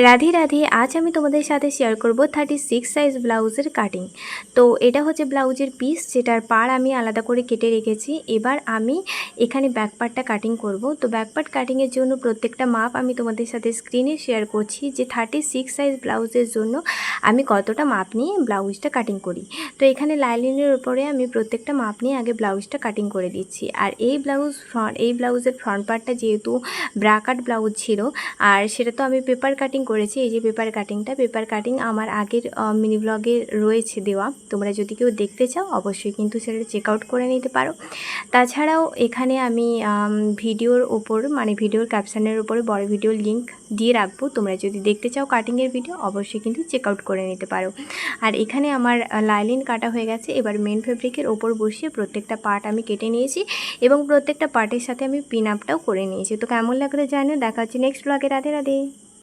রাধে রাধে। আজ আমি তোমাদের সাথে শেয়ার করব 36 সাইজ ব্লাউজের কাটিং। তো এটা হচ্ছে ব্লাউজের পিস, যেটার পাড় আমি আলাদা করে কেটে রেখেছি। এবার আমি এখানে ব্যাক পার্টটা কাটিং করব। তো ব্যাক পার্ট কাটিংয়ের জন্য প্রত্যেকটা মাপ আমি তোমাদের সাথে স্ক্রিনে শেয়ার করছি, যে 36 সাইজ ব্লাউজের জন্য আমি কতটা মাপ নিয়ে ব্লাউজটা কাটিং করি। তো এখানে লাইনিংয়ের উপরে আমি প্রত্যেকটা মাপ নিয়ে আগে ব্লাউজটা কাটিং করে দিচ্ছি। আর এই ব্লাউজের ফ্রন্ট পার্টটা যেহেতু ব্রাকাট ব্লাউজ ছিল, আর সেটা তো আমি পেপার কাটিং করেছি। এই যে পেপার কাটিং আমার আগের মিনি ব্লগে রয়েছে দেওয়া, তোমরা যদি কেউ দেখতে চাও অবশ্যই কিন্তু সেটা চেক আউট করে নিতে পারো। তাছাড়াও এখানে আমি ভিডিওর ওপর, মানে ভিডিওর ক্যাপশনের উপরে বড় ভিডিওর লিঙ্ক দিয়ে রাখবো, তোমরা যদি দেখতে চাও কাটিংয়ের ভিডিও অবশ্যই কিন্তু চেক আউট করে নিতে পারো। আর এখানে আমার লাইলিন কাটা হয়ে গেছে। এবার মেন ফেব্রিকের ওপর বসিয়ে প্রত্যেকটা পার্ট আমি কেটে নিয়েছি এবং প্রত্যেকটা পার্টের সাথে আমি পিন আপটাও করে নিয়েছি। তো কেমন লাগলো জানো, দেখা হচ্ছে নেক্সট ব্লগে। রাধে রাধে।